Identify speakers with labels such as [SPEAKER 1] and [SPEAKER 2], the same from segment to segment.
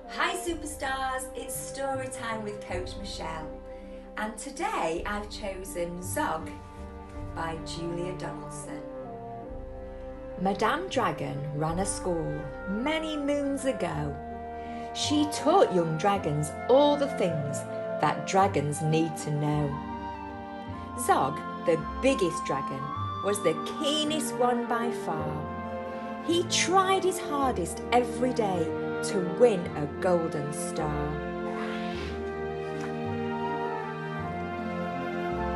[SPEAKER 1] Hi superstars, it's Storytime with Coach Michelle, and today I've chosen Zog by Julia Donaldson. Madame Dragon ran a school many moons ago. She taught young dragons all the things that dragons need to know. Zog, the biggest dragon, was the keenest one by far. He tried his hardest every day to win a golden star.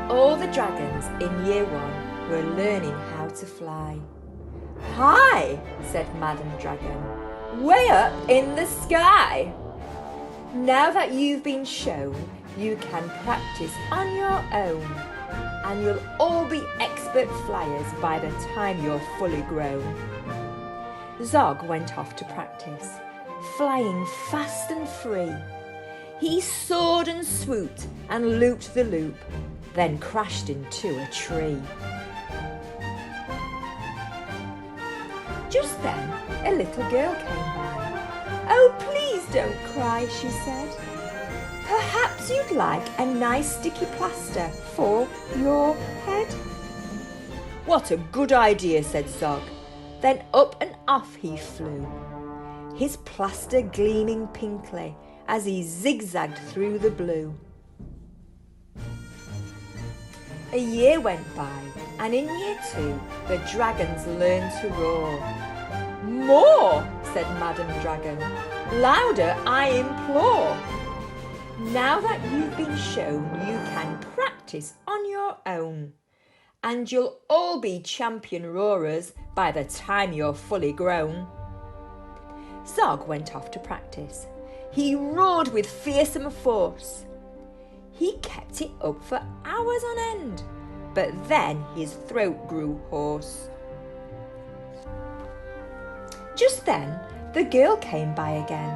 [SPEAKER 1] All the dragons in year 1 were learning how to fly. "Hi," said Madame Dragon, "way up in the sky. Now that you've been shown, you can practice on your own, and you'll all be expert flyers by the time you're fully grown." Zog went off to practice, flying fast and free. He soared and swooped and looped the loop, then crashed into a tree. Just then, a little girl came by. "Oh, please don't cry," she said. "Perhaps you'd like a nice sticky plaster for your head?" "What a good idea," said Zog. Then up and off he flew, his plaster gleaming pinkly as he zigzagged through the blue. A year went by, and in year 2, the dragons learned to roar. "More," said Madame Dragon, "louder I implore. Now that you've been shown, you can practice on your own, and you'll all be champion roarers by the time you're fully grown." Zog went off to practice. He roared with fearsome force. He kept it up for hours on end, but then his throat grew hoarse. Just then, the girl came by again.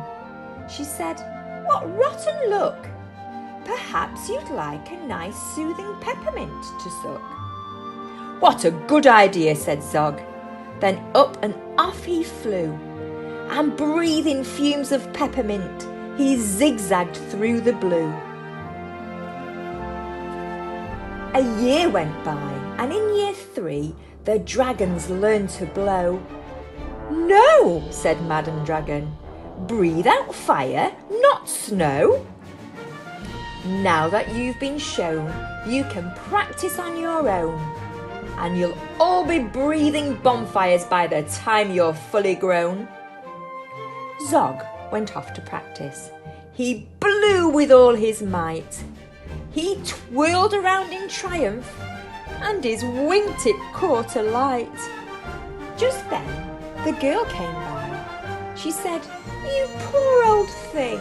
[SPEAKER 1] She said, "What rotten luck! Perhaps you'd like a nice soothing peppermint to suck." "What a good idea," said Zog. Then up and off he flew, and breathing fumes of peppermint, he zigzagged through the blue. A year went by, and in year 3, the dragons learned to blow. "No," said Madame Dragon, "breathe out fire, not snow. Now that you've been shown, you can practice on your own, and you'll all be breathing bonfires by the time you're fully grown." Zog went off to practice. He blew with all his might. He twirled around in triumph, and his wingtip caught alight. Just then, the girl came by. She said, "You poor old thing,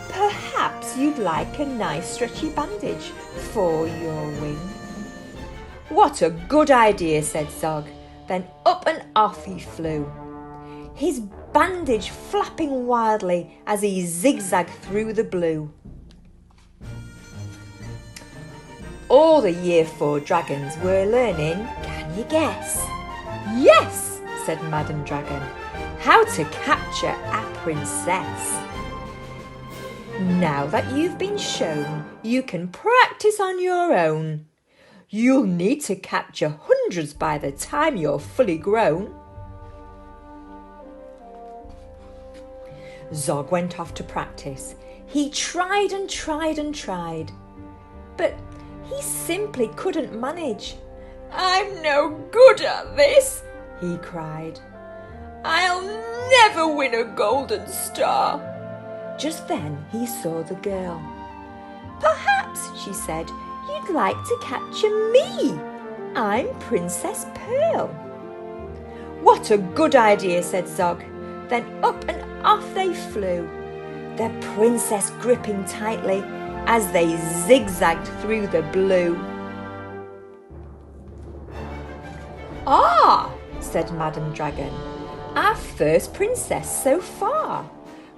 [SPEAKER 1] perhaps you'd like a nice stretchy bandage for your wing." "What a good idea," said Zog. Then up and off he flew, his bandage flapping wildly as he zigzagged through the blue. All the year 4 dragons were learning, can you guess? "Yes," said Madame Dragon, "how to capture a princess. Now that you've been shown, you can practice on your own. You'll need to capture hundreds by the time you're fully grown." Zog went off to practice. He tried and tried and tried, but he simply couldn't manage. "I'm no good at this," he cried. "I'll never win a golden star." Just then he saw the girl. "Perhaps," she said, "you'd like to capture me. I'm Princess Pearl." "What a good idea," said Zog. Then up and off they flew, the princess gripping tightly as they zigzagged through the blue. "Ah," said Madame Dragon, "our first princess so far.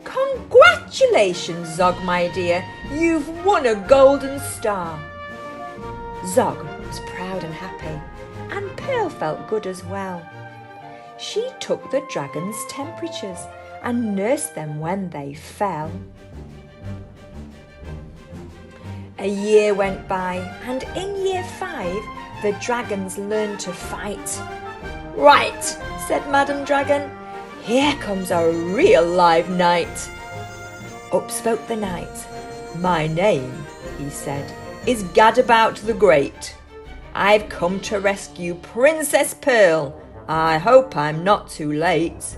[SPEAKER 1] Congratulations, Zog, my dear, you've won a golden star." Zog was proud and happy, and Pearl felt good as well. She took the dragon's temperatures and nursed them when they fell. A year went by, and in year 5, the dragons learned to fight. "Right," said Madam Dragon, "here comes a real live knight." Up spoke the knight. "My name," he said, "is Gadabout the Great. I've come to rescue Princess Pearl. I hope I'm not too late."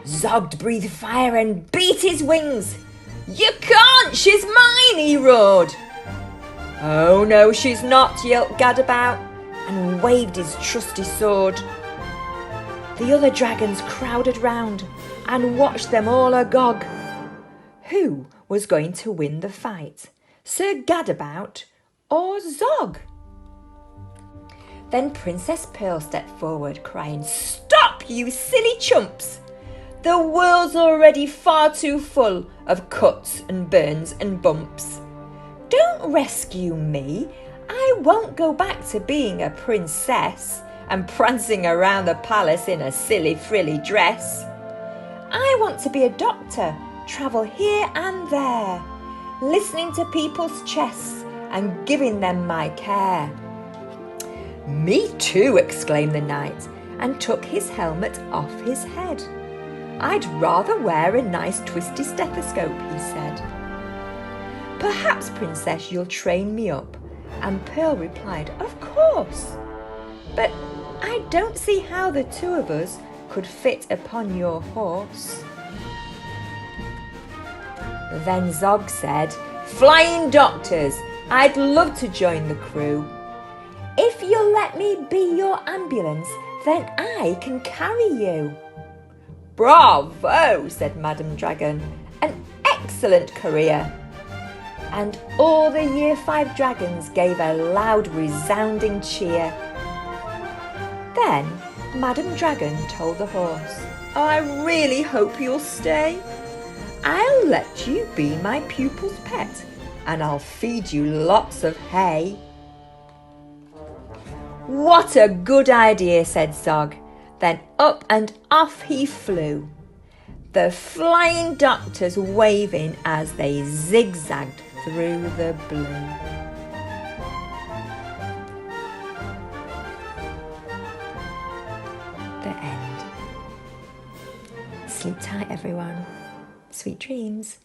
[SPEAKER 1] Zog breathed fire and beat his wings. "You can't, she's mine," he roared. "Oh no, she's not," yelped Gadabout, and waved his trusty sword. The other dragons crowded round and watched them all agog. Who was going to win the fight, Sir Gadabout or Zog? Then Princess Pearl stepped forward, crying, "Stop, you silly chumps! The world's already far too full of cuts and burns and bumps. Don't rescue me. I won't go back to being a princess and prancing around the palace in a silly frilly dress. I want to be a doctor, travel here and there, listening to people's chests and giving them my care." "Me too," exclaimed the knight, and took his helmet off his head. "I'd rather wear a nice twisty stethoscope," he said. "Perhaps, Princess, you'll train me up." And Pearl replied, "Of course. But I don't see how the two of us could fit upon your horse." Then Zog said, "Flying doctors, I'd love to join the crew. If you'll let me be your ambulance, then I can carry you." "Bravo," said Madam Dragon. "An excellent career." And all the year 5 dragons gave a loud resounding cheer. Then Madam Dragon told the horse, "I really hope you'll stay. I'll let you be my pupil's pet, and I'll feed you lots of hay." "What a good idea," said Zog. Then up and off he flew, the flying doctors waving as they zigzagged through the blue. The end. Sleep tight, everyone. Sweet dreams.